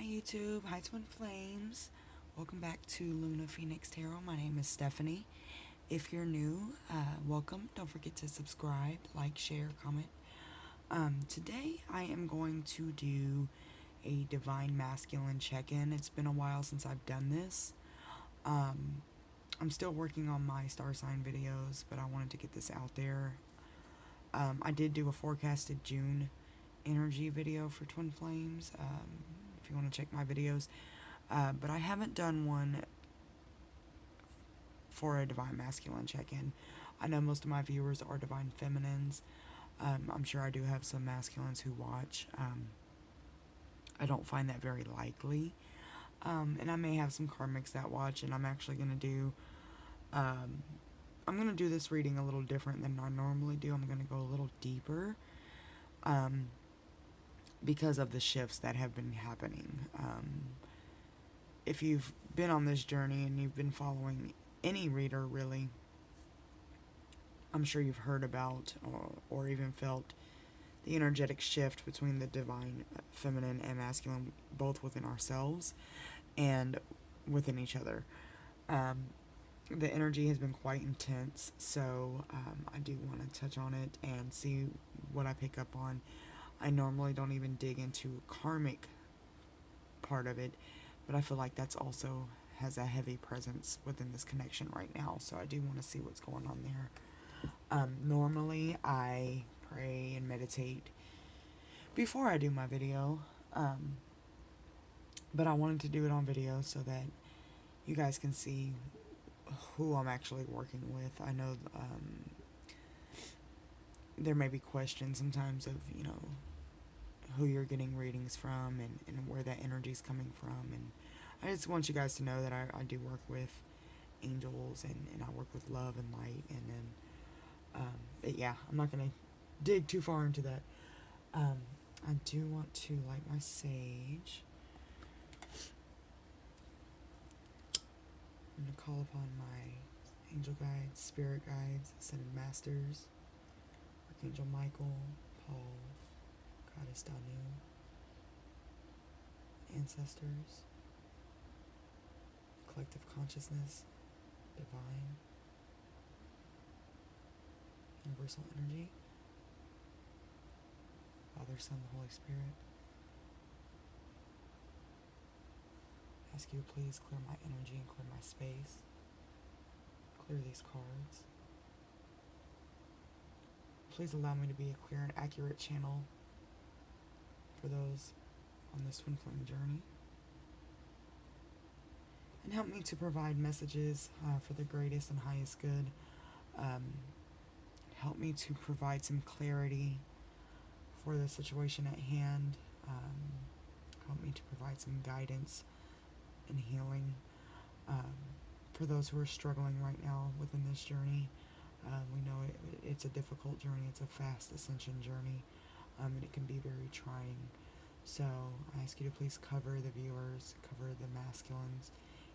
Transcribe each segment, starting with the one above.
YouTube, hi Twin Flames. Welcome back to Luna Phoenix Tarot. My name is Stephanie. If you're new, welcome. Don't forget to subscribe, like, share, comment. Today I am going to do a Divine Masculine check-in. It's been a while since I've done this. I'm still working on my star sign videos, but I wanted to get this out there. I did do a forecasted June energy video for Twin Flames, if you want to check my videos, but I haven't done one for a Divine Masculine check-in. I know most of my viewers are Divine Feminines. I'm sure I do have some masculines who watch. I don't find that very likely, and I may have some Karmics that watch, and I'm actually going to do I'm going to do this reading a little different than I normally do. I'm going to go a little deeper, because of the shifts that have been happening. If you've been on this journey and you've been following any reader, really, I'm sure you've heard about or even felt the energetic shift between the divine feminine and masculine, both within ourselves and within each other. The energy has been quite intense, so I do want to touch on it and see what I pick up on. I normally don't even dig into karmic part of it, but I feel like that's also has a heavy presence within this connection right now, so I do want to see what's going on there. Normally I pray and meditate before I do my video, but I wanted to do it on video so that you guys can see who I'm actually working with. I know there may be questions sometimes of, who you're getting readings from and where that energy is coming from. And I just want you guys to know that I do work with angels and I work with love and light. And then, but yeah, I'm not going to dig too far into that. I do want to light my sage. I'm going to call upon my angel guides, spirit guides, ascended masters, Archangel Michael, Paul, Goddess Danu, ancestors, collective consciousness, divine, universal energy, Father, Son, the Holy Spirit. Ask you to please clear my energy and clear my space. Clear these cards. Please allow me to be a clear and accurate channel for those on this twin flame journey. And help me to provide messages for the greatest and highest good. Help me to provide some clarity for the situation at hand. Help me to provide some guidance and healing for those who are struggling right now within this journey. We know it's a difficult journey. It's a fast ascension journey, and it can be very trying. So I ask you to please cover the viewers, cover the masculines,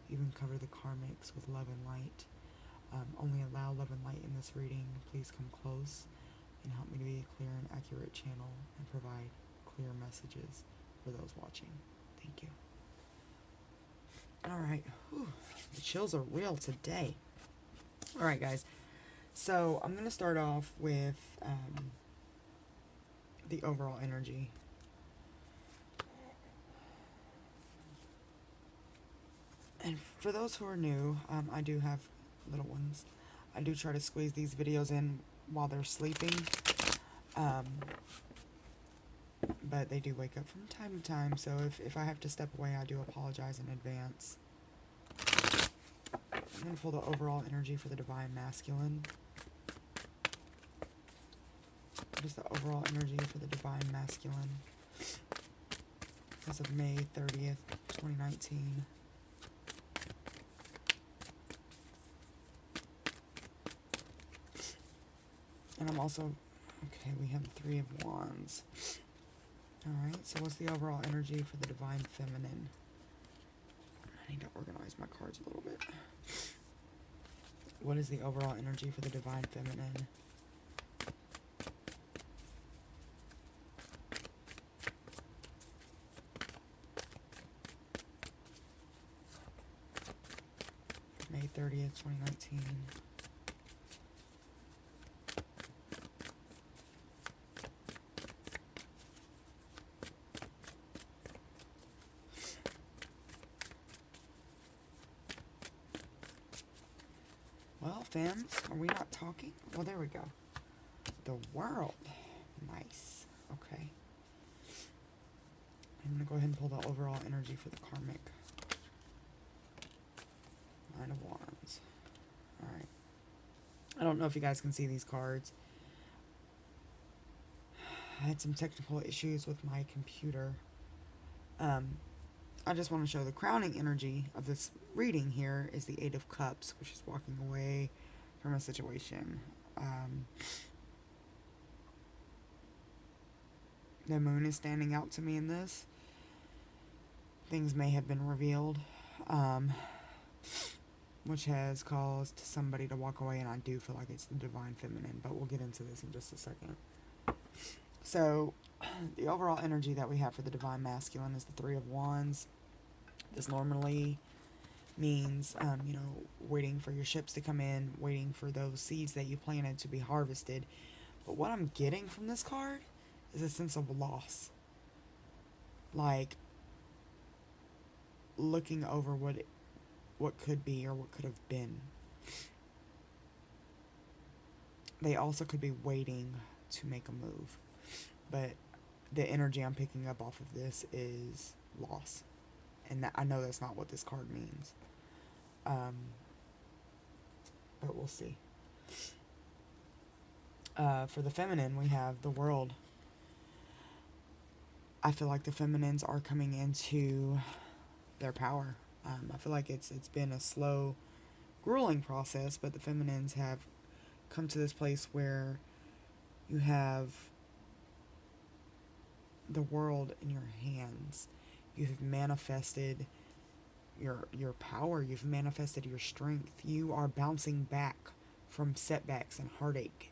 even cover the karmics with love and light. Only allow love and light in this reading. Please come close and help me to be a clear and accurate channel and provide clear messages for those watching. Thank you. Alright, the chills are real today. Alright guys, so I'm going to start off with the overall energy. And for those who are new, I do have little ones. I do try to squeeze these videos in while they're sleeping, but they do wake up from time to time, so if I have to step away, I do apologize in advance. I'm going to pull the overall energy for the Divine Masculine. What is the overall energy for the Divine Masculine as of May 30th, 2019? And I'm also, okay, we have the Three of Wands. Alright, so what's the overall energy for the Divine Feminine? I need to organize my cards a little bit. What is the overall energy for the Divine Feminine? 30th, 2019. Well, fans, are we not talking? Well, there we go. The world. Nice. Okay. I'm going to go ahead and pull the overall energy for the karmic. Nine of Wands. Alright. I don't know if you guys can see these cards. I had some technical issues with my computer. I just want to show the crowning energy of this reading here is the Eight of Cups, which is walking away from a situation. The moon is standing out to me in this. Things may have been revealed, which has caused somebody to walk away, and I do feel like it's the divine feminine, but we'll get into this in just a second. So, the overall energy that we have for the divine masculine is the Three of Wands. This normally means, waiting for your ships to come in, waiting for those seeds that you planted to be harvested. But what I'm getting from this card is a sense of loss. Like, looking over what could be or what could have been. They also could be waiting to make a move. But the energy I'm picking up off of this is loss. And I know that's not what this card means. But we'll see. For the feminine, we have the world. I feel like the feminines are coming into their power. I feel like it's been a slow, grueling process, but the feminines have come to this place where you have the world in your hands. You've manifested your power. You've manifested your strength. You are bouncing back from setbacks and heartache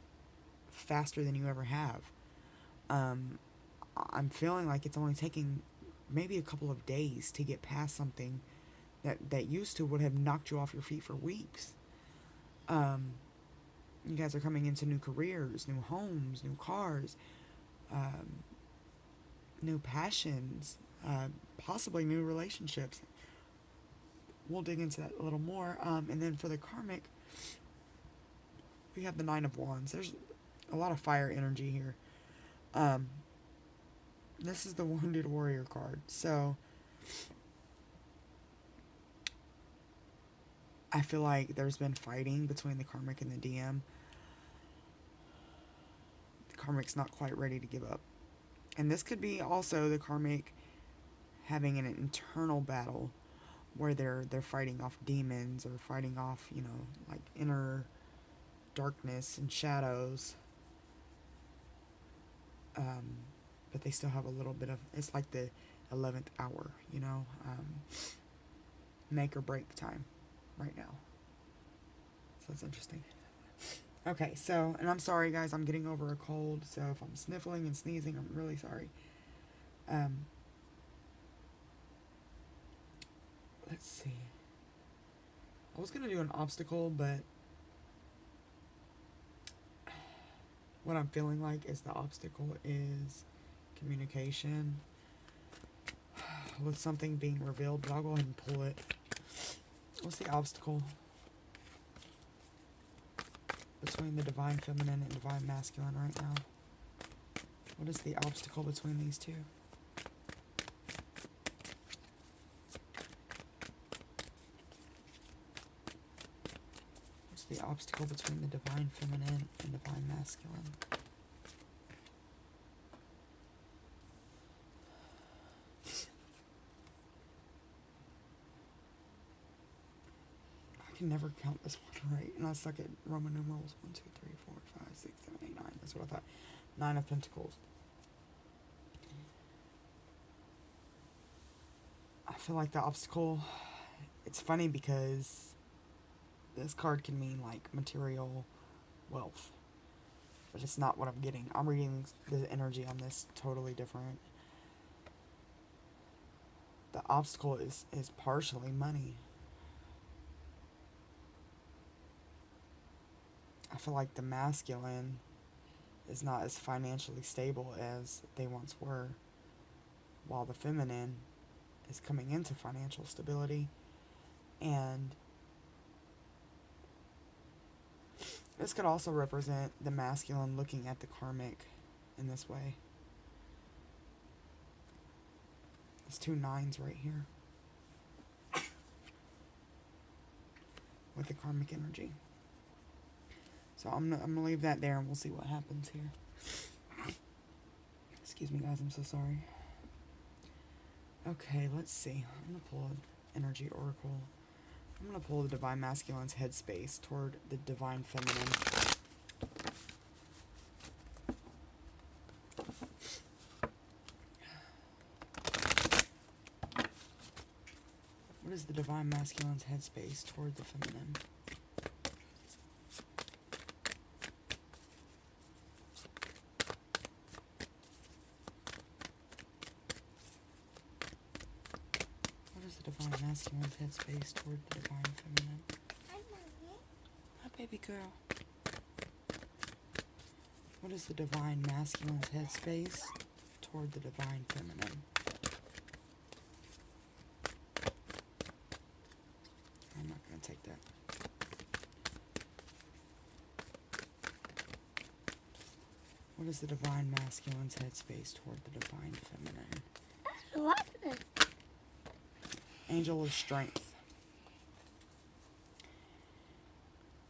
faster than you ever have. I'm feeling like it's only taking maybe a couple of days to get past something that used to would have knocked you off your feet for weeks. You guys are coming into new careers, new homes, new cars, new passions, possibly new relationships. We'll dig into that a little more. And then for the karmic, we have the Nine of Wands. There's a lot of fire energy here. This is the Wounded Warrior card. So, I feel like there's been fighting between the karmic and the DM. The karmic's not quite ready to give up. And this could be also the karmic having an internal battle where they're fighting off demons or fighting off, like inner darkness and shadows. But they still have a little bit of, it's like the 11th hour, make or break time right now. So that's interesting. Okay, so, and I'm sorry guys, I'm getting over a cold, so if I'm sniffling and sneezing, I'm really sorry. Let's see. I was going to do an obstacle, but what I'm feeling like is the obstacle is communication with something being revealed, but I'll go ahead and pull it. What's the obstacle between the divine feminine and divine masculine right now? What is the obstacle between these two? What's the obstacle between the divine feminine and divine masculine? I can never count this one right, and I suck at Roman numerals. 1, 2, 3, 4, 5, 6, 7, 8, 9. That's what I thought. 9 of Pentacles. I feel like the obstacle, it's funny because this card can mean like material wealth, but it's not what I'm getting. I'm reading the energy on this totally different. The obstacle is partially money. I feel like the masculine is not as financially stable as they once were, while the feminine is coming into financial stability. And this could also represent the masculine looking at the karmic in this way. There's 2 9s right here with the karmic energy. So I'm gonna leave that there and we'll see what happens here. Excuse me, guys, I'm so sorry. Okay, let's see. I'm gonna pull an energy oracle. I'm gonna pull the divine masculine's headspace toward the divine feminine. What is the divine masculine's headspace toward the feminine? What is the divine masculine's headspace toward the divine feminine? Hi, Mommy. Hi, baby girl. What is the divine masculine's headspace toward the divine feminine? I'm not going to take that. What is the divine masculine's headspace toward the divine feminine? What? Angel of strength.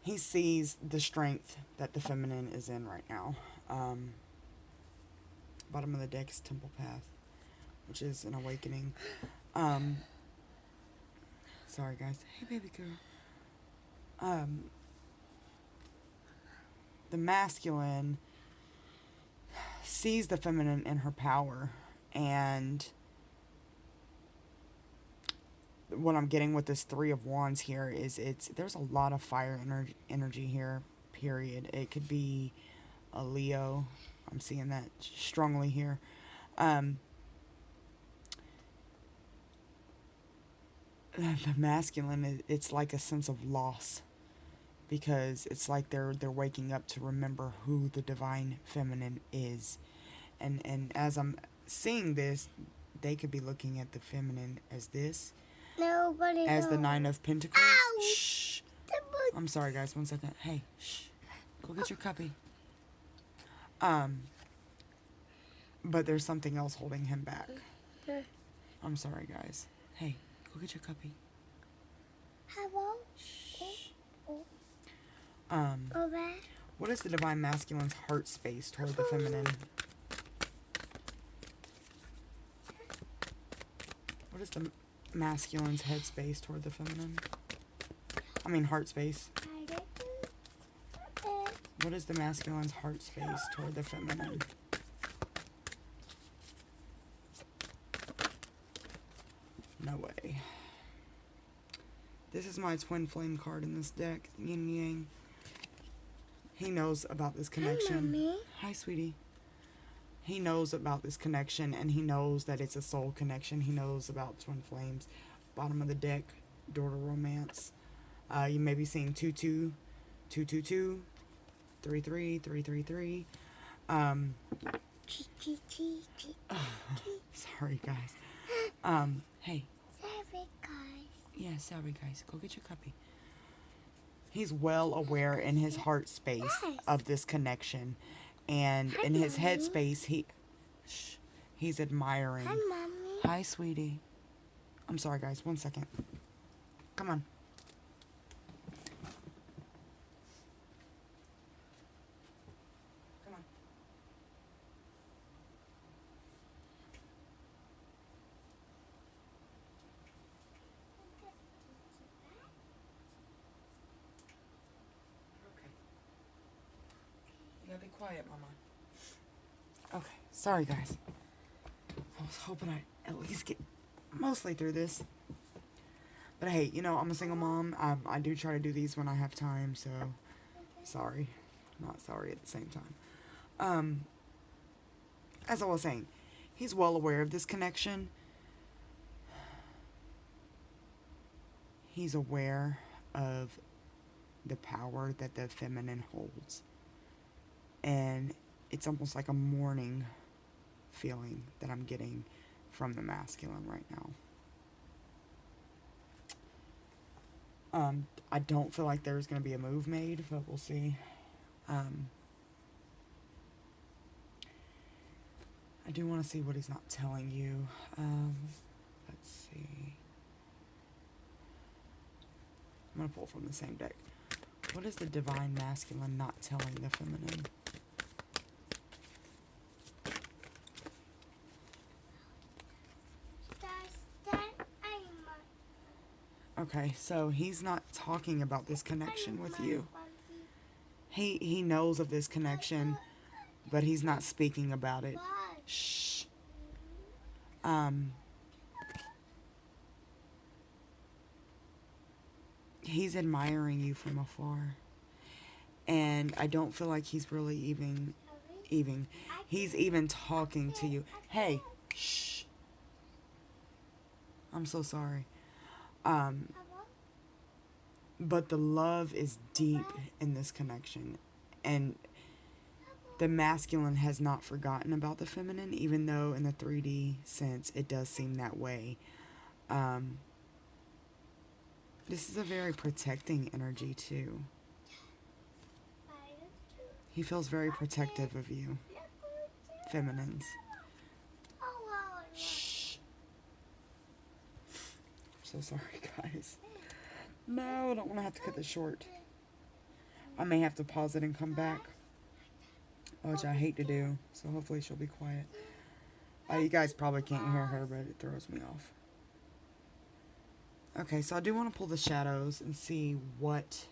He sees the strength that the feminine is in right now. Bottom of the deck is Temple Path, which is an awakening. Sorry, guys. Hey, baby girl. The masculine sees the feminine in her power, and what I'm getting with this 3 of Wands here is there's a lot of fire energy here, period. It could be a Leo. I'm seeing that strongly here. The masculine, it's like a sense of loss, because it's like they're waking up to remember who the divine feminine is. And as I'm seeing this, they could be looking at the feminine as this. Nobody as knows. The 9 of Pentacles. Ow. Shh. I'm sorry, guys. 1 second. Hey, shh. Go get your cuppy. But there's something else holding him back. I'm sorry, guys. Hey, go get your cuppy. Hello. Shh. What is the divine masculine's heart space toward the feminine? What is the masculine's head space toward the feminine? I mean heart space. What is the masculine's heart space toward the feminine? No way. This is my twin flame card in this deck, Yin Yang. He knows about this connection. Hi, Mommy. Hi, sweetie. He knows about this connection, and he knows that it's a soul connection. He knows about twin flames. Bottom of the deck, door to romance. You may be seeing 2-2, 2-2-2, 3-3, 3-3-3. Sorry, guys. Hey. Sorry, guys. Yeah, sorry, guys. Go get your cuppy. He's well aware in his heart space of this connection. And hi, in his head space, he's admiring. Hi, Mommy. Hi, sweetie. I'm sorry, guys. 1 second. Come on. Come on. Okay. You gotta be quiet, Mama. Okay, sorry guys. I was hoping I'd at least get mostly through this. But hey, you know, I'm a single mom. I do try to do these when I have time, so sorry. Not sorry at the same time. As I was saying, he's well aware of this connection. He's aware of the power that the feminine holds. And it's almost like a mourning feeling that I'm getting from the masculine right now. I don't feel like there's going to be a move made, but we'll see. I do want to see what he's not telling you. Let's see. I'm going to pull from the same deck. What is the divine masculine not telling the feminine? Okay, so he's not talking about this connection with you. He knows of this connection, but he's not speaking about it. Shh. He's admiring you from afar. And I don't feel like he's really even he's even talking to you. Hey, shh. I'm so sorry. But the love is deep in this connection. And the masculine has not forgotten about the feminine, even though in the 3D sense it does seem that way. This is a very protecting energy too. He feels very protective of you, feminines. Shh. I'm so sorry, guys. No, I don't want to have to cut this short. I may have to pause it and come back, which I hate to do, so hopefully she'll be quiet. You guys probably can't hear her, but it throws me off. Okay, so I do want to pull the shadows and see what...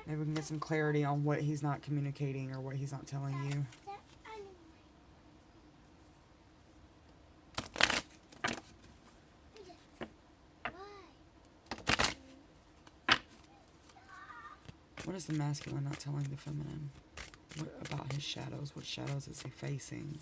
Maybe we can get some clarity on what he's not communicating or what he's not telling you. What is the masculine not telling the feminine? What about his shadows? What shadows is he facing?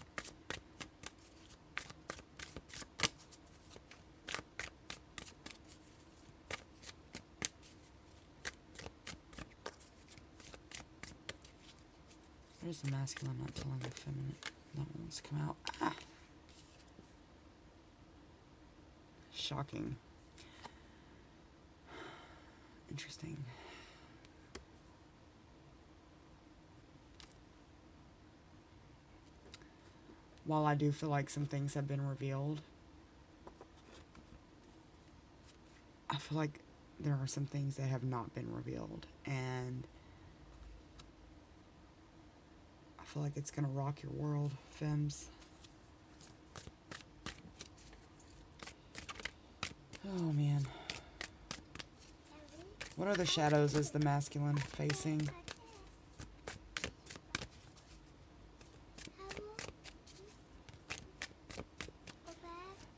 What is the masculine not telling the feminine? That one wants to come out. Ah! Shocking. Interesting. While I do feel like some things have been revealed, I feel like there are some things that have not been revealed, and I feel like it's gonna rock your world, femmes. Oh man. What other shadows is the masculine facing?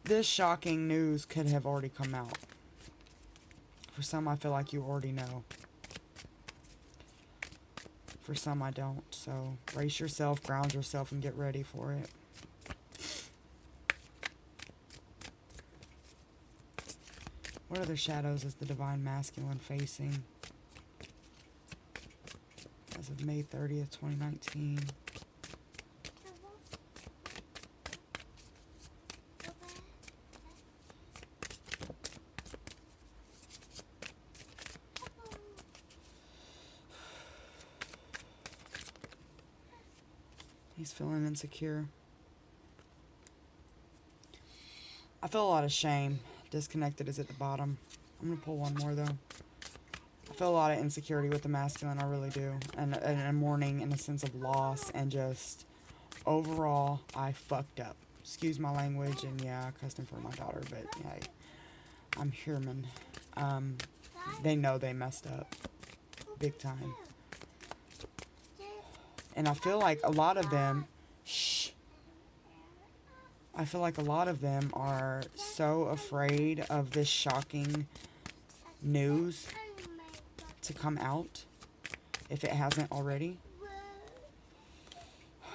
This shocking news could have already come out. For some, I feel like you already know. For some, I don't. So, brace yourself, ground yourself, and get ready for it. What other shadows is the divine masculine facing? As of May 30th, 2019. He's feeling insecure. I feel a lot of shame. Disconnected is at the bottom. I'm going to pull one more, though. I feel a lot of insecurity with the masculine. I really do. And a mourning and a sense of loss. And just, overall, I fucked up. Excuse my language. And, yeah, I cussed him for my daughter. But, yeah, I'm human. They know they messed up. Big time. And I feel like a lot of them, I feel like a lot of them are so afraid of this shocking news to come out, if it hasn't already.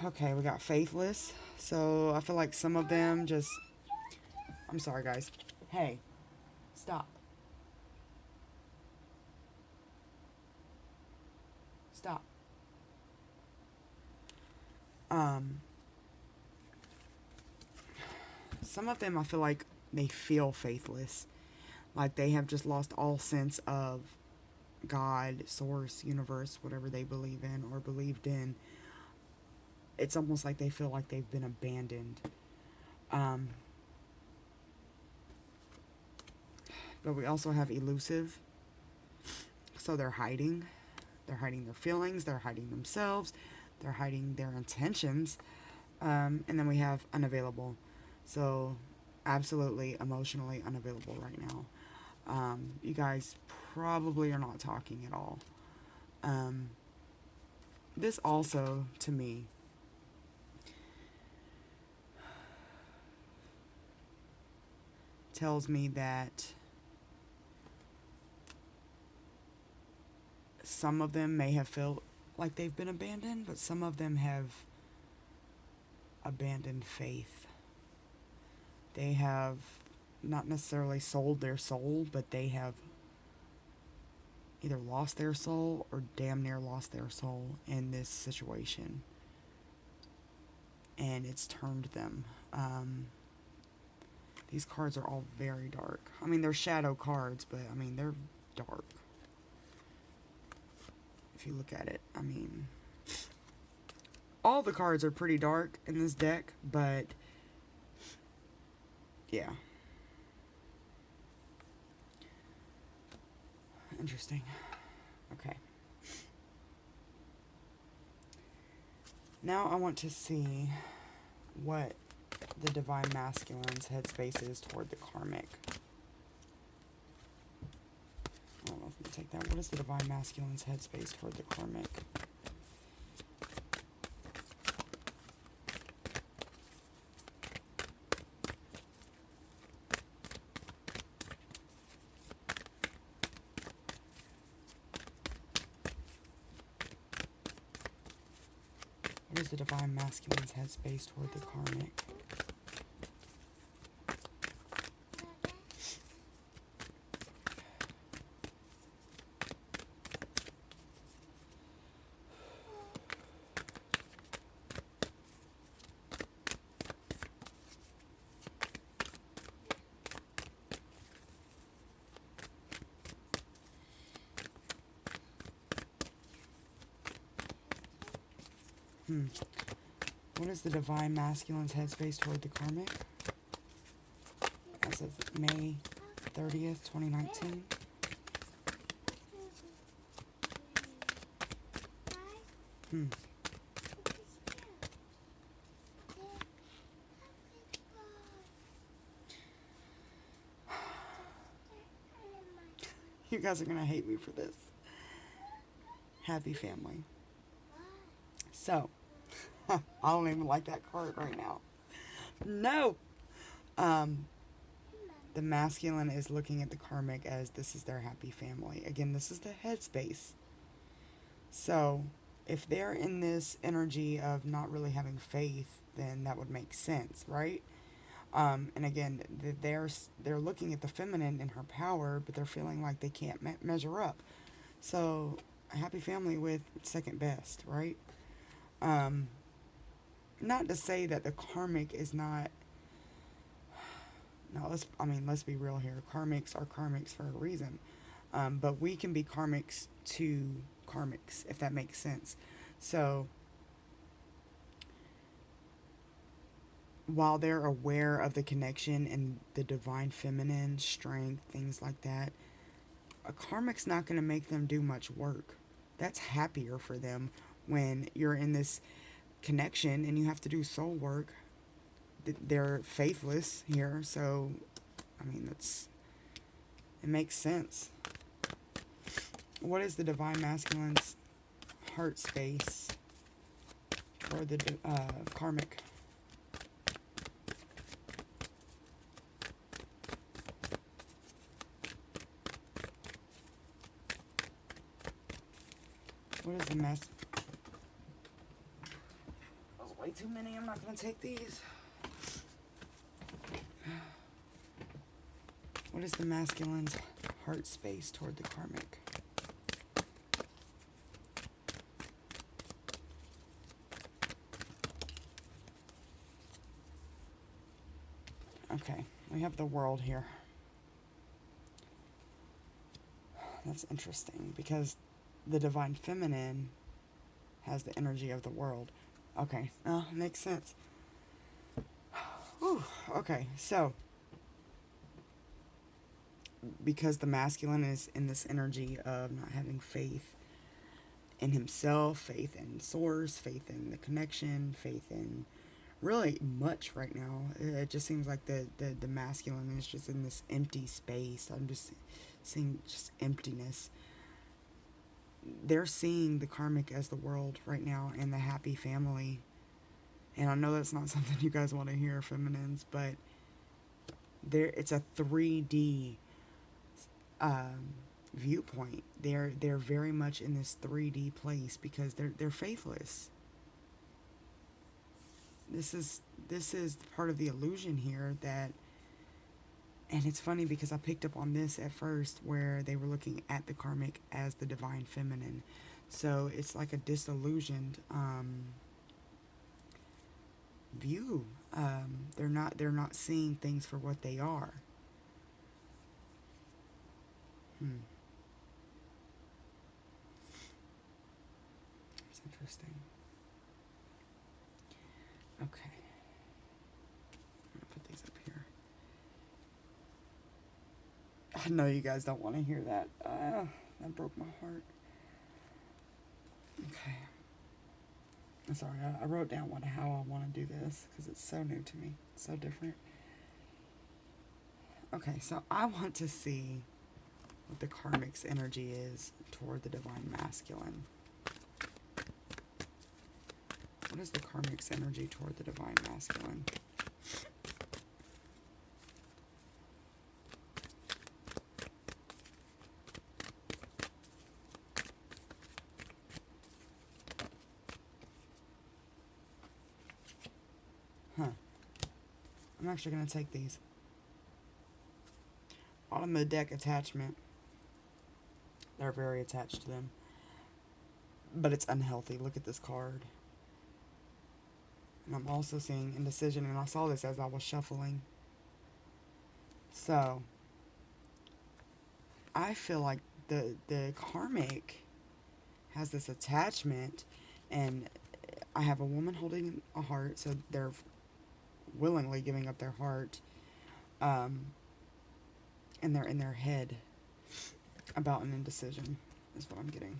Okay, we got faithless. So I feel like some of them just, I'm sorry guys. Hey, stop. Stop. Um, some of them I feel like they feel faithless. Like they have just lost all sense of God, source, universe, whatever they believe in or believed in. It's almost like they feel like they've been abandoned. Um, but we also have elusive. So they're hiding. They're hiding their feelings. They're hiding themselves. They're hiding their intentions. And then we have unavailable. So absolutely emotionally unavailable right now. You guys probably are not talking at all. This also, to me, tells me that some of them may have felt like they've been abandoned, but some of them have abandoned faith. They have not necessarily sold their soul, but they have either lost their soul or damn near lost their soul in this situation. And it's turned them. These cards are all very dark. I mean, they're shadow cards, but I mean, they're dark. If you look at it, I mean, all the cards are pretty dark in this deck, but yeah. Interesting. Okay. Now I want to see what the Divine Masculine's headspace is toward the Karmic. I don't know if we can take that. What is the Divine Masculine's headspace toward the Karmic? What is the Divine Masculine's headspace toward the Karmic? What is the Divine Masculine's headspace toward the Karmic? As of May 30th, 2019. You guys are going to hate me for this. Happy family. So, I don't even like that card right now. No! The masculine is looking at the Karmic as this is their happy family. Again, this is the headspace. So, if they're in this energy of not really having faith, then that would make sense, right? And again, they're looking at the feminine in her power, but they're feeling like they can't measure up. So, a happy family with second best, right? Not to say that the Karmic is not. No, let's be real here. Karmics are karmics for a reason. But we can be karmics to karmics, if that makes sense. So, while they're aware of the connection and the divine feminine strength, things like that, a karmic's not going to make them do much work. That's happier for them when you're in this connection and you have to do soul work. They're faithless here, so I mean it makes sense. What is the Divine Masculine's heart space for the Karmic? What is the mess? That was way too many. I'm not going to take these. What is the masculine's heart space toward the Karmic? Okay, we have the world here. That's interesting because the divine feminine has the energy of the world. Okay, makes sense. Whew, okay, so because the masculine is in this energy of not having faith in himself, faith in source, faith in the connection, faith in really much right now. It just seems like the masculine is just in this empty space. I'm just seeing just emptiness. They're seeing the karmic as the world right now and the happy family. And I know that's not something you guys want to hear, feminines, but it's a 3D viewpoint. They're very much in this 3D place because they're faithless. This is part of the illusion here that, and it's funny because I picked up on this at first where they were looking at the karmic as the divine feminine. So it's like a disillusioned view. They're not seeing things for what they are. That's interesting. Okay. I'm gonna put these up here. I know you guys don't want to hear that. That broke my heart. Okay. I'm sorry, I wrote down how I want to do this because it's so new to me, so different. Okay, so I want to see what the karmic's energy is toward the divine masculine. What is the karmic's energy toward the divine masculine? Huh. I'm actually going to take these. Bottom of the deck, attachment. They're very attached to them. But it's unhealthy. Look at this card. And I'm also seeing indecision, and I saw this as I was shuffling. So, I feel like the karmic has this attachment, and I have a woman holding a heart, so they're willingly giving up their heart, and they're in their head about an indecision, is what I'm getting.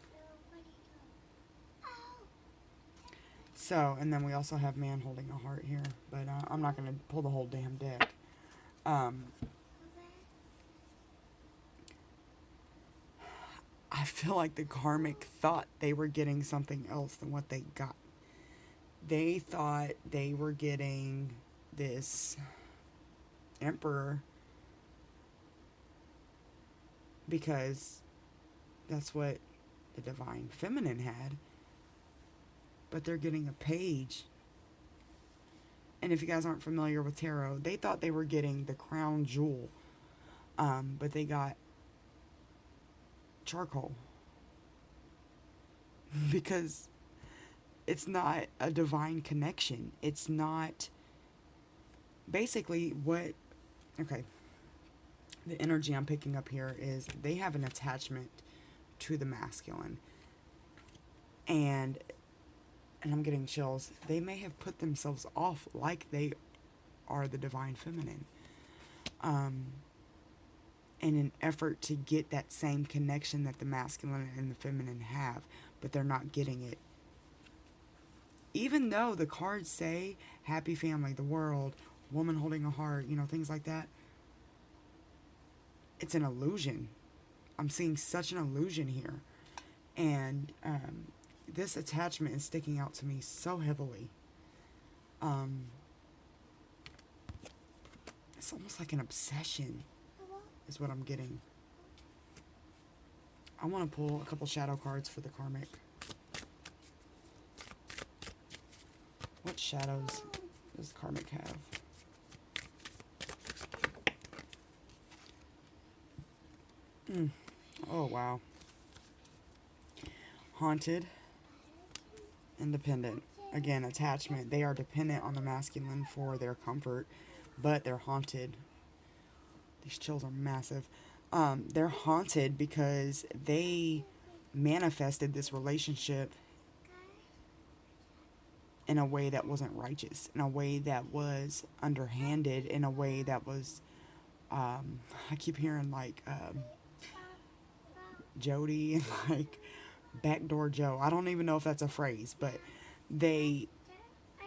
So, and then we also have man holding a heart here, but I'm not going to pull the whole damn deck. I feel like the karmic thought they were getting something else than what they got. They thought they were getting this emperor because that's what the divine feminine had. But they're getting a page. And if you guys aren't familiar with tarot, they thought they were getting the crown jewel. But they got charcoal. Because it's not a divine connection. It's not basically what, okay, the energy I'm picking up here is they have an attachment to the masculine. And I'm getting chills. They may have put themselves off like they are the divine feminine. In an effort to get that same connection that the masculine and the feminine have, but they're not getting it. Even though the cards say happy family, the world, woman holding a heart, things like that, it's an illusion. I'm seeing such an illusion here. And this attachment is sticking out to me so heavily. It's almost like an obsession is what I'm getting. I want to pull a couple shadow cards for the karmic. What shadows does karmic have? Oh, wow. Haunted. Independent. Again, attachment. They are dependent on the masculine for their comfort. but they're haunted. These chills are massive. They're haunted because they manifested this relationship in a way that wasn't righteous, in a way that was underhanded, in a way that was, I keep hearing like Jody, like backdoor Joe. I don't even know if that's a phrase, but they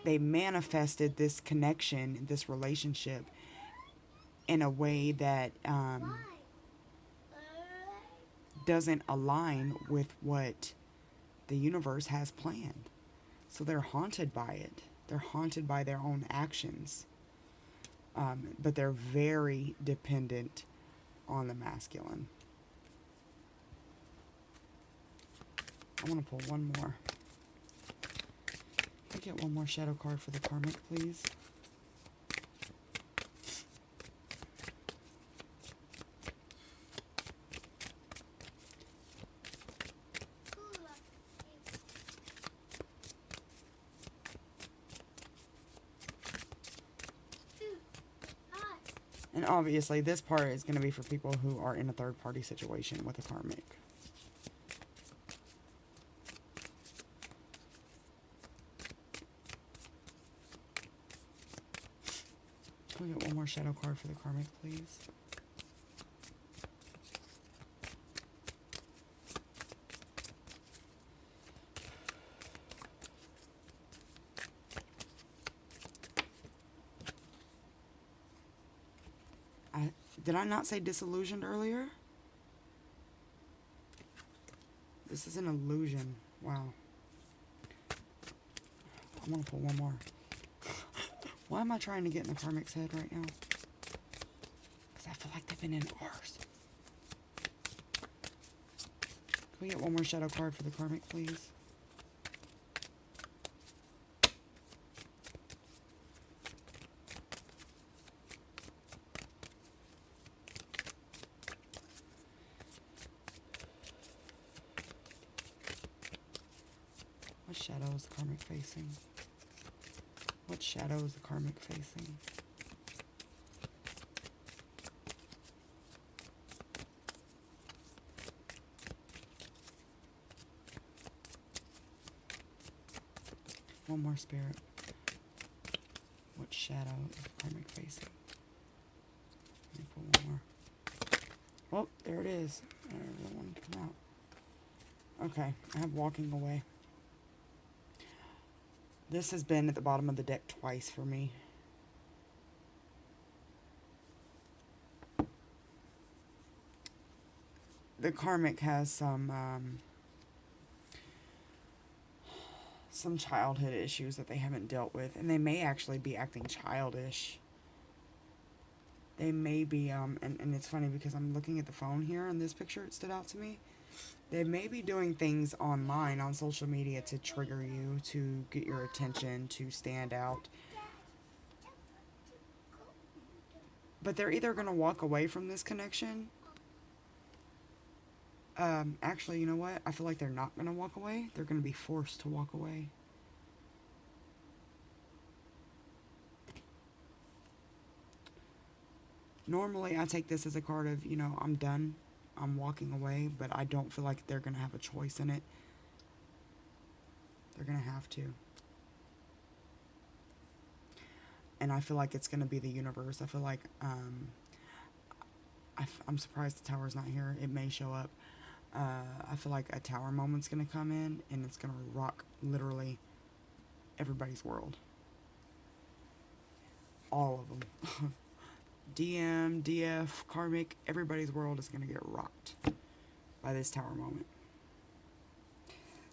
they manifested this connection, this relationship, in a way that doesn't align with what the universe has planned. So they're haunted by it. They're haunted by their own actions. But they're very dependent on the masculine. I want to pull one more. Can I get one more shadow card for the karmic, please? And obviously, this part is going to be for people who are in a third-party situation with a karmic. Can we get one more shadow card for the karmic, please? Did I not say disillusioned earlier? This is an illusion. Wow. I want to pull one more. Why am I trying to get in the karmic's head right now? Because I feel like they've been in ours. Can we get one more shadow card for the karmic, please? What shadow is the karmic facing? What shadow is the karmic facing? One more, spirit. What shadow is the karmic facing? Let me pull one more. Oh, there it is. I really wanted to come out. Okay, I have walking away. This has been at the bottom of the deck twice for me. The karmic has some childhood issues that they haven't dealt with, and they may actually be acting childish. They may be, and it's funny because I'm looking at the phone here, and this picture, it stood out to me. They may be doing things online, on social media, to trigger you, to get your attention, to stand out. But they're either going to walk away from this connection. Actually, you know what? I feel like they're not going to walk away. They're going to be forced to walk away. Normally, I take this as a card of, I'm done. I'm walking away, but I don't feel like they're going to have a choice in it. They're going to have to. And I feel like it's going to be the universe. I feel like, I'm surprised the tower's not here. It may show up. I feel like a tower moment's going to come in, and it's going to rock literally everybody's world. All of them. DM, DF, karmic, everybody's world is going to get rocked by this tower moment.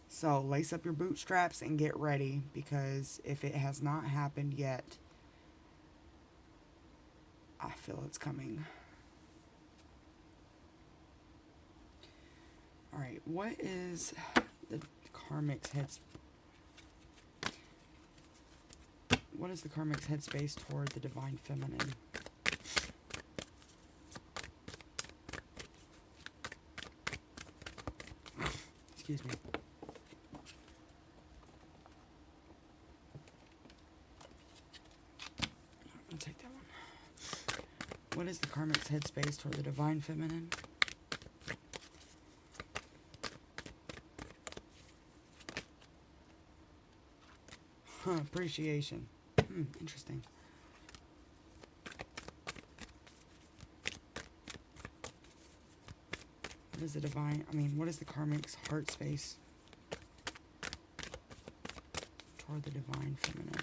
So lace up your bootstraps and get ready, because if it has not happened yet, I feel it's coming. Alright, what is the karmic's what is the karmic's headspace toward the divine feminine? Excuse me. I'll take that one. What is the Karmic's headspace toward the Divine Feminine? Appreciation. Interesting. What is the what is the Karmic's heart space toward the Divine Feminine?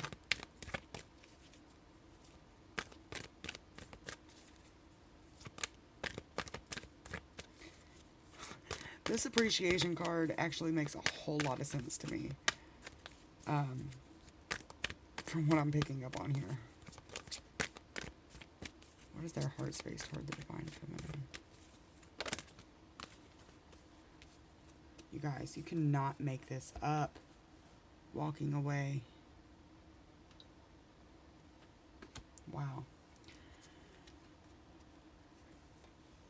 This appreciation card actually makes a whole lot of sense to me. From what I'm picking up on here. What is their heart space toward the Divine Feminine? You guys, you cannot make this up. Walking away. Wow.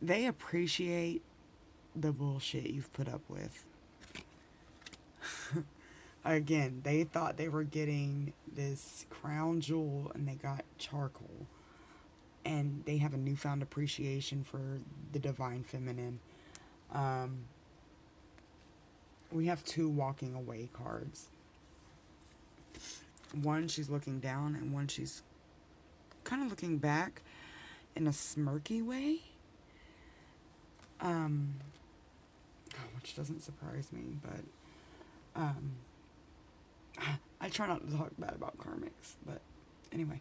They appreciate the bullshit you've put up with. Again, they thought they were getting this crown jewel and they got charcoal. And they have a newfound appreciation for the Divine Feminine. We have 2 walking away cards. One, she's looking down, and one, she's kind of looking back in a smirky way. Which doesn't surprise me, but I try not to talk bad about Karmics, but anyway,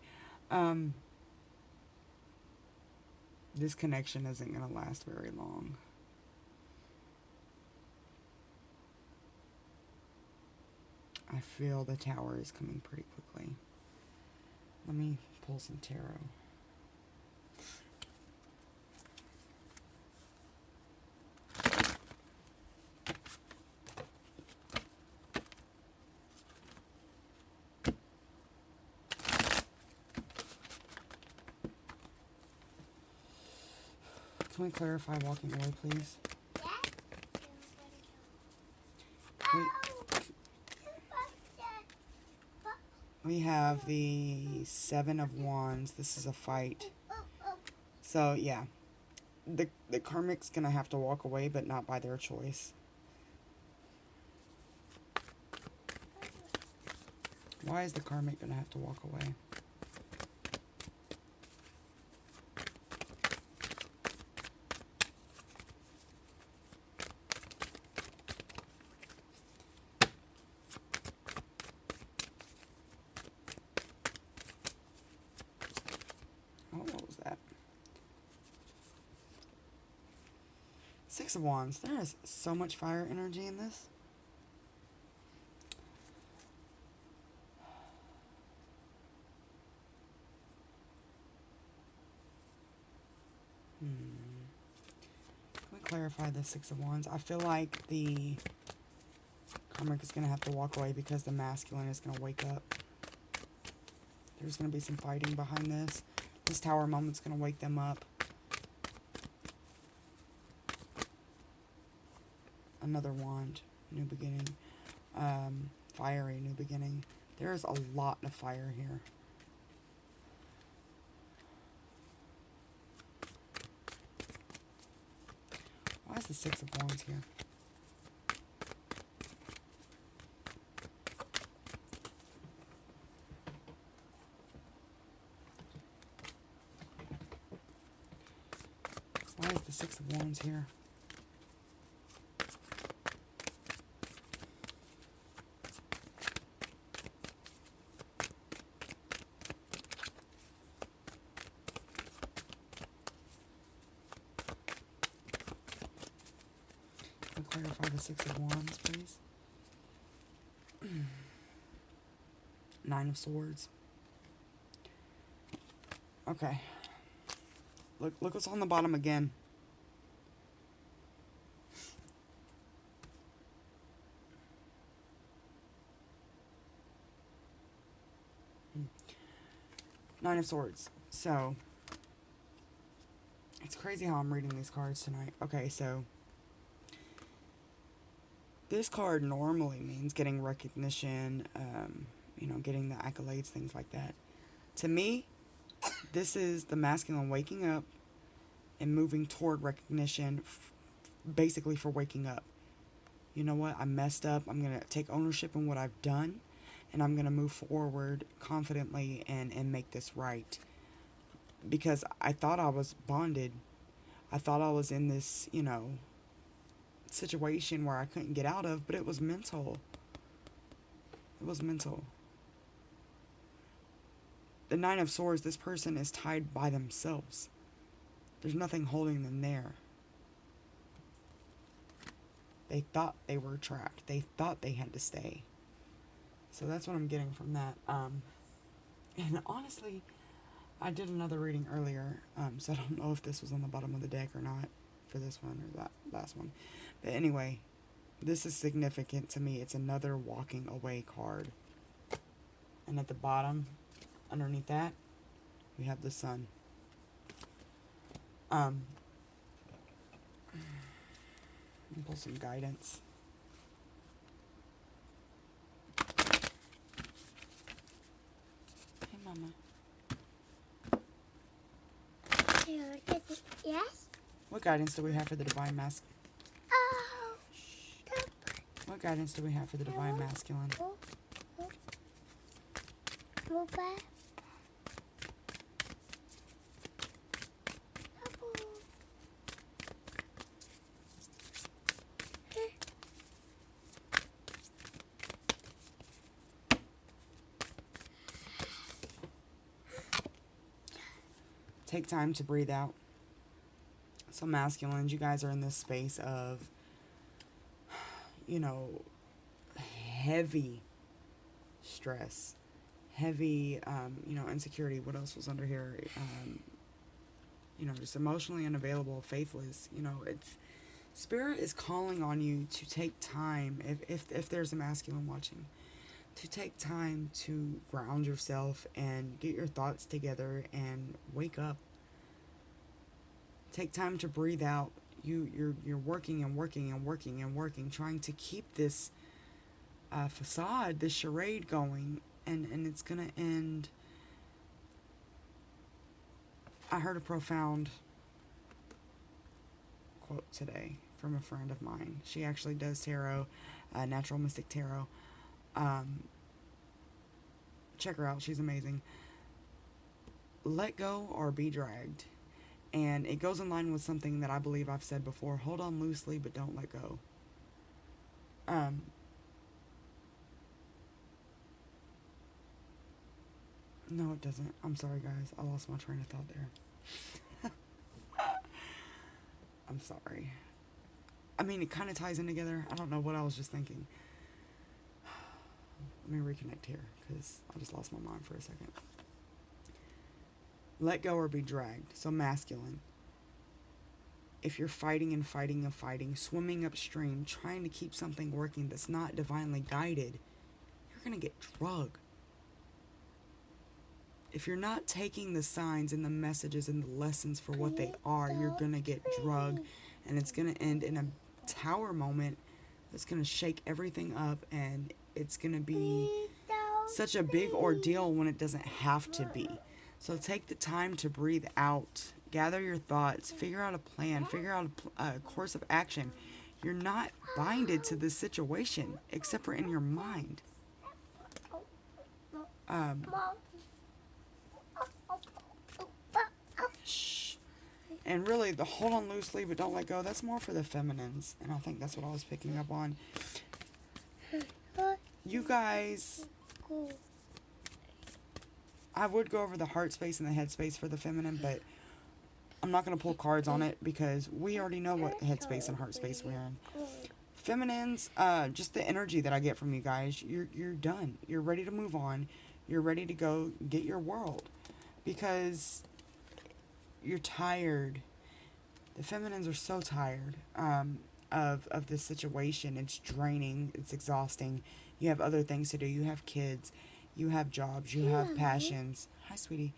this connection isn't going to last very long. I feel the Tower is coming pretty quickly. Let me pull some tarot. Can we clarify walking away, please? We have the 7 of Wands. This is a fight. So, yeah. The Karmic's going to have to walk away, but not by their choice. Why is the Karmic going to have to walk away? What was that? 6 of Wands. There is so much fire energy in this. Can we clarify the 6 of Wands? I feel like the Karmic is going to have to walk away because the masculine is going to wake up. There's going to be some fighting behind this. This Tower moment's going to wake them up. Another wand. New beginning. Fiery new beginning. There's a lot of fire here. Why is the 6 of Wands here? Why is the 6 of Wands here? Clarify the 6 of Wands, please. 9 of Swords. Okay. Look what's on the bottom again. Nine of Swords. So, it's crazy how I'm reading these cards tonight. Okay, so this card normally means getting recognition, getting the accolades, things like that. To me, This is the masculine waking up and moving toward recognition, basically for waking up. You know what? I messed up. I'm going to take ownership in what I've done, and I'm going to move forward confidently and make this right. Because I thought I was bonded. I thought I was in this, situation where I couldn't get out of, but it was mental. It was mental. The Nine of Swords, this person is tied by themselves. There's nothing holding them there. They thought they were trapped. They thought they had to stay. So that's what I'm getting from that. And honestly, I did another reading earlier, so I don't know if this was on the bottom of the deck or not for this one or that last one. But anyway, this is significant to me. It's another walking away card. And at the bottom, underneath that, we have the sun. Pull some guidance. Hey, Mama. Yes? What guidance do we have for the divine masculine? Oh. What guidance do we have for the divine masculine? Take time to breathe out. So masculines, you guys are in this space of, heavy stress, heavy, insecurity. What else was under here? Just emotionally unavailable, faithless. It's spirit is calling on you to take time. If there's a masculine watching, to take time to ground yourself and get your thoughts together and wake up. Take time to breathe out. You're working and working and working and working, trying to keep this facade, this charade going, and it's gonna end. I heard a profound quote today from a friend of mine. She actually does tarot, natural mystic tarot. Check her out. She's amazing. Let go or be dragged. And it goes in line with something that I believe I've said before. Hold on loosely, but don't let go. No, it doesn't. I'm sorry, guys. I lost my train of thought there. I'm sorry. I mean, it kind of ties in together. I don't know what I was just thinking. Let me reconnect here, because I just lost my mind for a second. Let go or be dragged. So masculine. If you're fighting and fighting and fighting, swimming upstream, trying to keep something working that's not divinely guided, you're going to get drugged. If you're not taking the signs and the messages and the lessons for what they are, you're going to get drugged, and it's going to end in a tower moment that's going to shake everything up, and it's going to be such a big ordeal when it doesn't have to be. So take the time to breathe out, gather your thoughts, figure out a plan, figure out a course of action. You're not binded to this situation, except for in your mind. And really, the hold on loosely but don't let go, that's more for the feminines. And I think that's what I was picking up on. You guys, I would go over the heart space and the head space for the feminine, but I'm not going to pull cards on it because we already know what head space and heart space we're in. Feminines, just the energy that I get from you guys, you're done. You're ready to move on. You're ready to go get your world because you're tired. The feminines are so tired of this situation. It's draining. It's exhausting. You have other things to do. You have kids. You have jobs. You have passions. Hi, sweetie.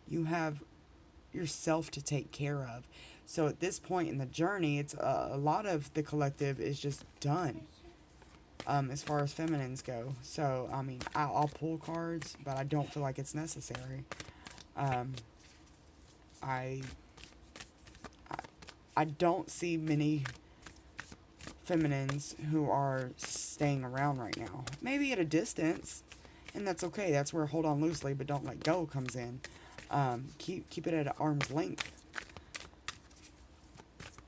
You have yourself to take care of. So at this point in the journey, it's a lot of the collective is just done as far as feminines go. So, I mean, I'll pull cards, but I don't feel like it's necessary. I don't see many feminines who are staying around right now. Maybe at a distance, and that's okay. That's where hold on loosely but don't let go comes in. Keep it at arm's length.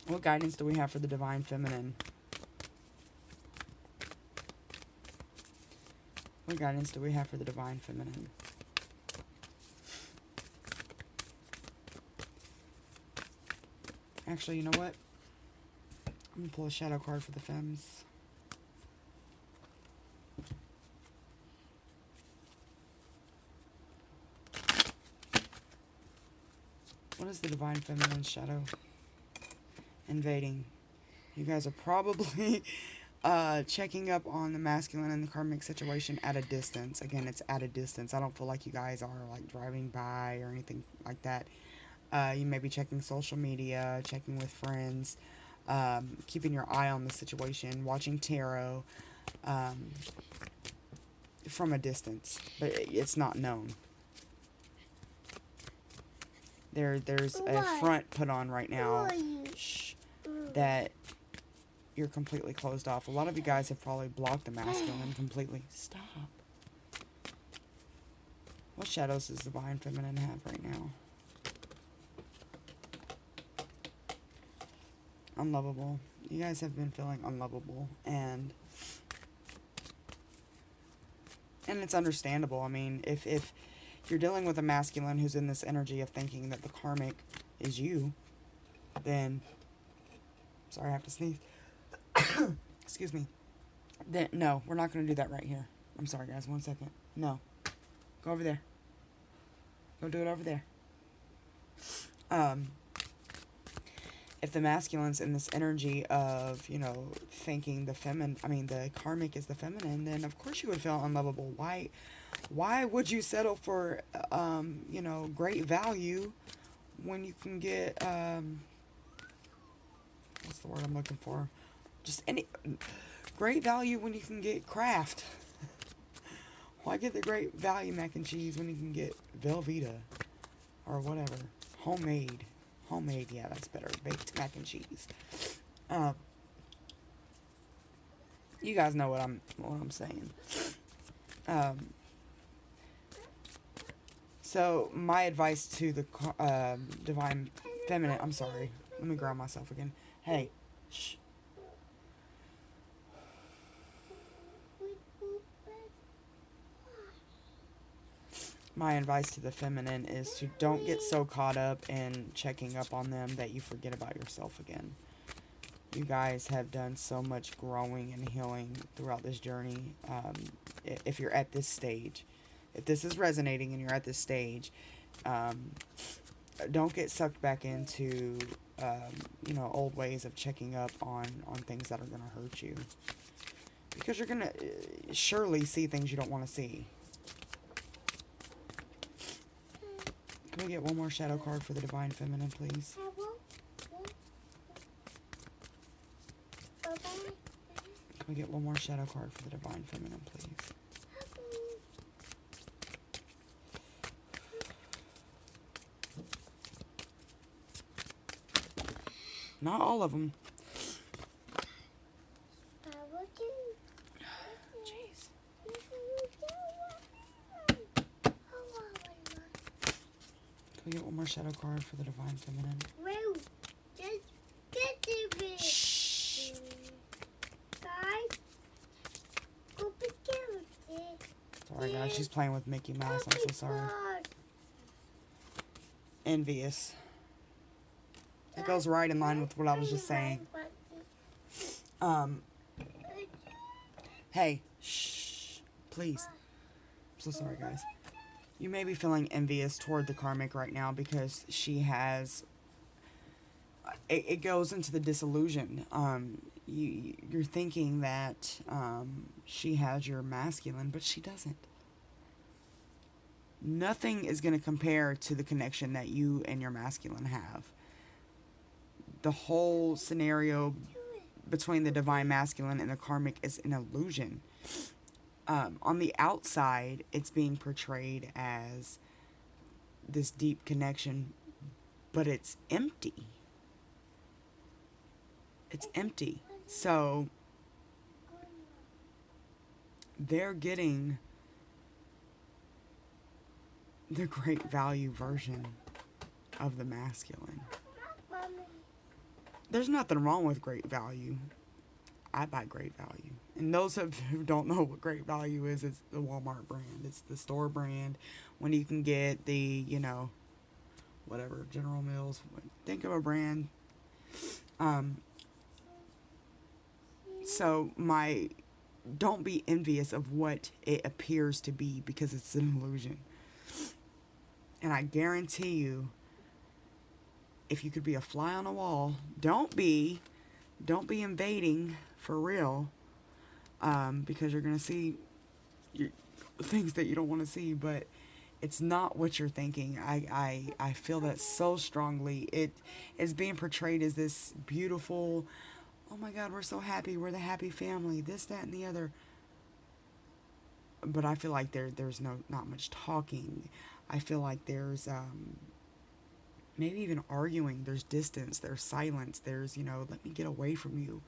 What guidance do we have for the divine feminine? What guidance do we have for the divine feminine? Actually, you know what? I'm going to pull a shadow card for the femmes. What is the divine feminine shadow? Invading. You guys are probably checking up on the masculine and the karmic situation at a distance. Again, it's at a distance. I don't feel like you guys are like driving by or anything like that. You may be checking social media, checking with friends, keeping your eye on the situation, watching tarot from a distance, but it's not known. There's a front put on right now that you're completely closed off. A lot of you guys have probably blocked the masculine completely. Stop. What shadows does the divine feminine have right now? Unlovable. You guys have been feeling unlovable, and it's understandable. I mean, if you're dealing with a masculine who's in this energy of thinking that the karmic is you, then, sorry, I have to sneeze. Excuse me. Then, no, we're not going to do that right here. I'm sorry, guys. 1 second. No. Go over there. Go do it over there. If the masculine's in this energy of, thinking the karmic is the feminine, then of course you would feel unlovable. Why would you settle for, great value when you can get, what's the word I'm looking for? Just any great value when you can get craft. Why get the great value mac and cheese when you can get Velveeta or whatever? Homemade, yeah, that's better. Baked mac and cheese. You guys know what I'm saying. So my advice to the divine feminine. I'm sorry. Let me ground myself again. Hey, shh. My advice to the feminine is to don't get so caught up in checking up on them that you forget about yourself again. You guys have done so much growing and healing throughout this journey. If you're at this stage, if this is resonating and you're at this stage, don't get sucked back into, old ways of checking up on things that are going to hurt you. Because you're going to surely see things you don't want to see. Can we get one more shadow card for the divine feminine, please? Can we get one more shadow card for the divine feminine, please? Not all of them. Jeez. Can we get one more shadow card for the divine feminine? Shh. Sorry, guys. She's playing with Mickey Mouse. I'm so sorry. Envious. It goes right in line with what I was just saying. Hey, shh, please. I'm so sorry, guys. You may be feeling envious toward the karmic right now because she has. It goes into the disillusion. You're thinking that she has your masculine, but she doesn't. Nothing is going to compare to the connection that you and your masculine have. The whole scenario between the divine masculine and the karmic is an illusion. On the outside, it's being portrayed as this deep connection, but it's empty. It's empty. So they're getting the great value version of the masculine. There's nothing wrong with great value. I buy great value. And those who don't know what great value is, it's the Walmart brand. It's the store brand. When you can get the, whatever, General Mills. Think of a brand. So don't be envious of what it appears to be, because it's an illusion. And I guarantee you, if you could be a fly on a wall, don't be invading for real, because you're going to see things that you don't want to see, but it's not what you're thinking. I feel that so strongly. It is being portrayed as this beautiful, oh my God, we're so happy, we're the happy family, this, that, and the other. But I feel like there's not much talking. I feel like there's maybe even arguing. There's distance. There's silence. There's, let me get away from you.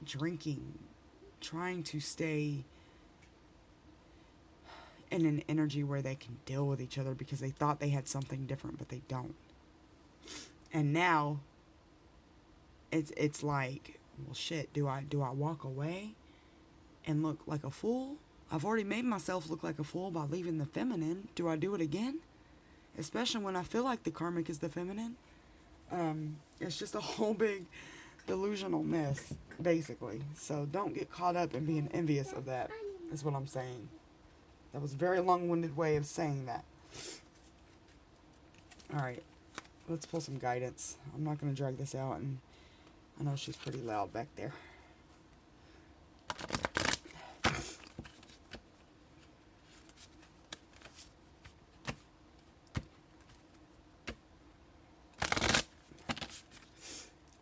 Drinking, trying to stay in an energy where they can deal with each other because they thought they had something different, but they don't. And now it's like, well, shit, do I walk away and look like a fool? I've already made myself look like a fool by leaving the feminine. Do I do it again? Especially when I feel like the karmic is the feminine. It's just a whole big delusional mess, basically. So don't get caught up in being envious of that, is what I'm saying. That was a very long-winded way of saying that. Alright, let's pull some guidance. I'm not going to drag this out, and I know she's pretty loud back there.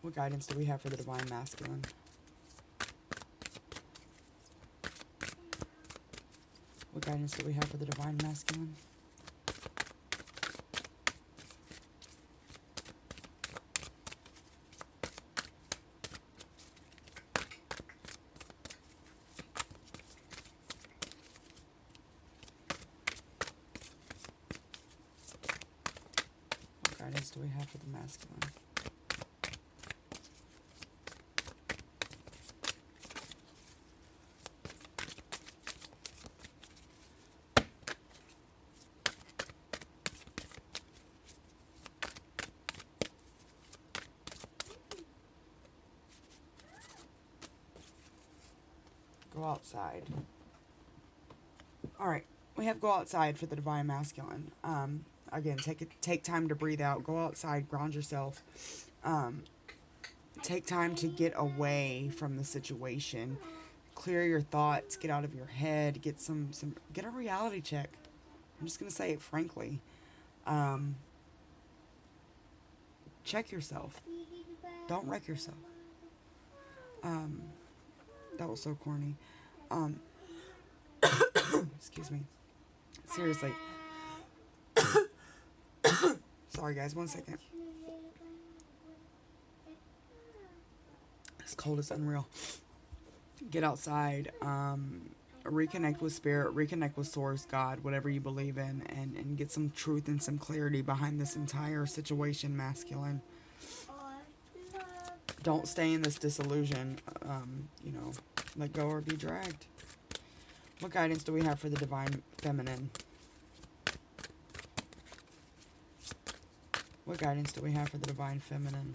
What guidance do we have for the divine masculine? What guidance do we have for the divine masculine? What guidance do we have for the masculine? Go outside. Alright, we have go outside for the divine masculine. Again, take time to breathe out. Go outside, ground yourself. Take time to get away from the situation. Clear your thoughts, get out of your head, get get a reality check. I'm just gonna say it frankly. Check yourself. Don't wreck yourself. That was so corny. Excuse me. Seriously. Sorry guys, 1 second. This cold is unreal. Get outside. Reconnect with spirit. Reconnect with source, God, whatever you believe in, and get some truth and some clarity behind this entire situation, masculine. Don't stay in this disillusion. Let go or be dragged. What guidance do we have for the divine feminine? What guidance do we have for the divine feminine?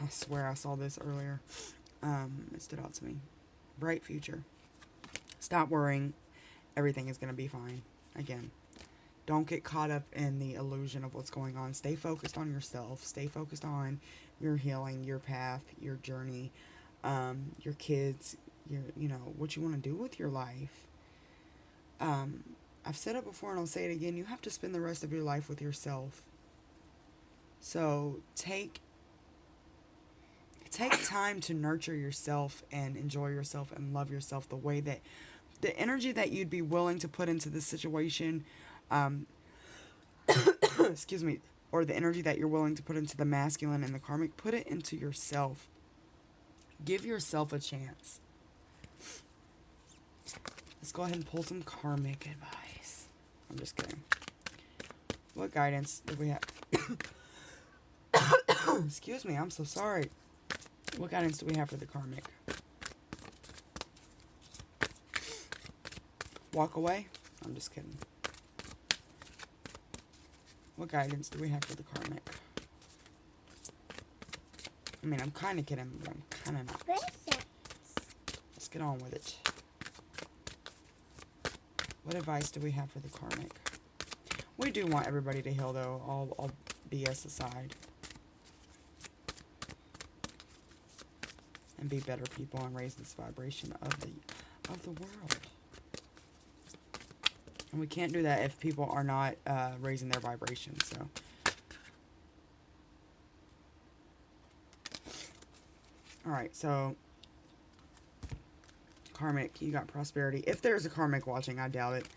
I swear I saw this earlier. It stood out to me. Bright future. Stop worrying. Everything is going to be fine. Again, don't get caught up in the illusion of what's going on. Stay focused on yourself. Stay focused on your healing, your path, your journey, your kids, what you want to do with your life. I've said it before and I'll say it again. You have to spend the rest of your life with yourself. So take take time to nurture yourself and enjoy yourself and love yourself the way that the energy that you'd be willing to put into this situation, um, excuse me, or the energy that you're willing to put into the masculine and the karmic, put it into yourself. Give yourself a chance. Let's go ahead and pull some karmic advice. I'm just kidding. What guidance do we have? Excuse me, I'm so sorry. What guidance do we have for the karmic? Walk away? I'm just kidding. What guidance do we have for the karmic? I mean, I'm kind of kidding, but I'm kind of not. Let's get on with it. What advice do we have for the karmic? We do want everybody to heal, though, all BS aside. And be better people and raise this vibration of the world. And we can't do that if people are not raising their vibration, so. Alright, so karmic, you got prosperity. If there's a karmic watching, I doubt it.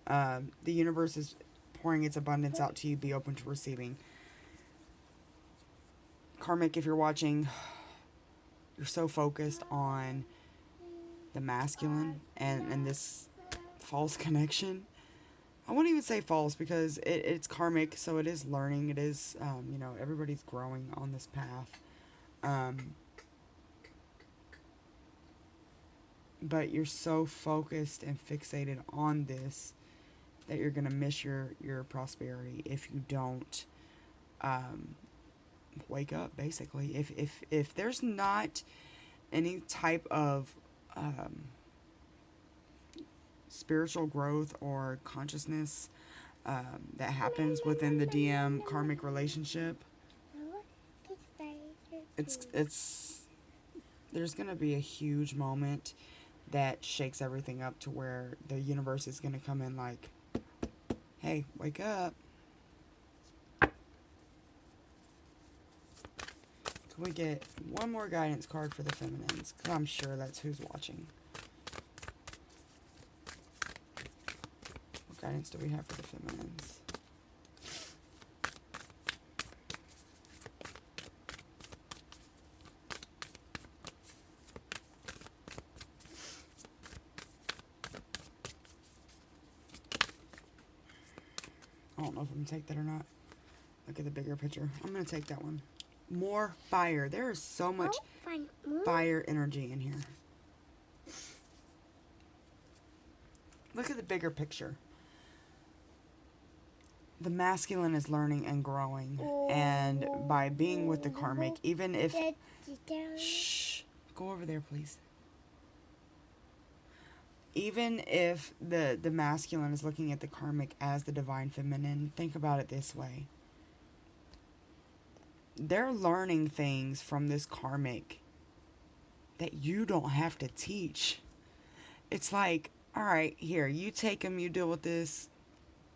The universe is pouring its abundance out to you. Be open to receiving. Karmic, if you're watching, you're so focused on the masculine and this false connection. I wouldn't even say false because it's karmic, so it is learning. It is, you know, everybody's growing on this path. But you're so focused and fixated on this that you're going to miss your prosperity if you don't wake up, basically. If there's not any type of spiritual growth or consciousness that happens within the DM karmic relationship, it's there's going to be a huge moment that shakes everything up to where the universe is going to come in like, hey, wake up. Can we get one more guidance card for the feminines? Because I'm sure that's who's watching. What guidance do we have for the feminines? I don't know if I'm going to take that or not. Look at the bigger picture. I'm going to take that one. More fire. There is so much fire energy in here. Look at the bigger picture. The masculine is learning and growing. And by being with the karmic, even if... Shh. Go over there, please. Even if the masculine is looking at the karmic as the divine feminine, think about it this way. They're learning things from this karmic that you don't have to teach. It's like, all right, here, you take them, you deal with this.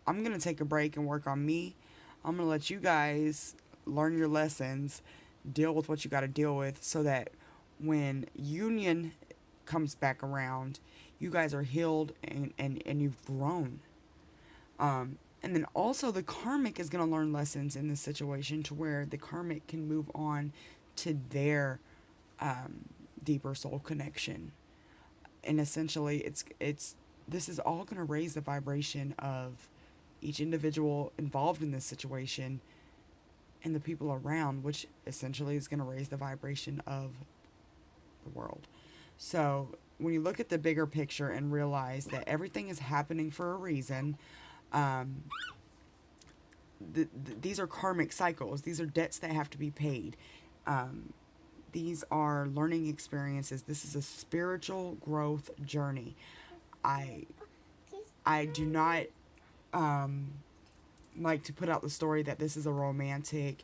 I'm going to take a break and work on me. I'm going to let you guys learn your lessons, deal with what you got to deal with, so that when union comes back around, you guys are healed and you've grown. And then also the karmic is going to learn lessons in this situation to where the karmic can move on to their deeper soul connection. And essentially this is all going to raise the vibration of each individual involved in this situation and the people around, which essentially is going to raise the vibration of the world. So when you look at the bigger picture and realize that everything is happening for a reason, these are karmic cycles. These are debts that have to be paid. These are learning experiences. This is a spiritual growth journey. I do not like to put out the story that this is a romantic,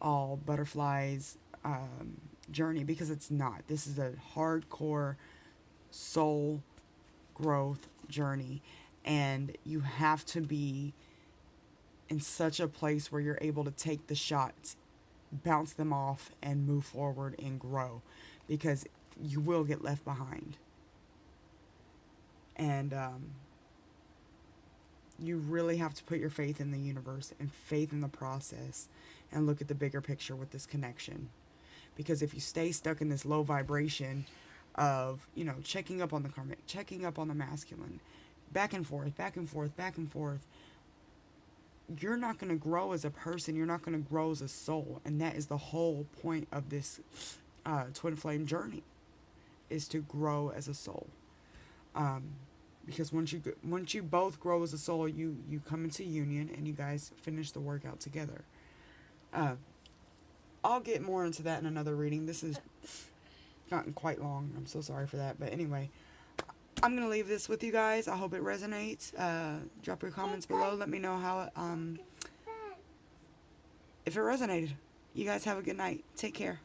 all butterflies journey, because it's not. This is a hardcore soul growth journey, and you have to be in such a place where you're able to take the shots bounce them off and move forward and grow, because you will get left behind. And you really have to put your faith in the universe and faith in the process and look at the bigger picture with this connection. Because if you stay stuck in this low vibration of, you know, checking up on the karmic, checking up on the masculine, back and forth, back and forth, back and forth, you're not going to grow as a person. You're not going to grow as a soul. And that is the whole point of this twin flame journey, is to grow as a soul. Because once you both grow as a soul, you come into union and you guys finish the work out together. I'll get more into that in another reading. This has gotten quite long. I'm so sorry for that. But anyway, I'm going to leave this with you guys. I hope it resonates. Drop your comments below. Let me know how if it resonated. You guys have a good night. Take care.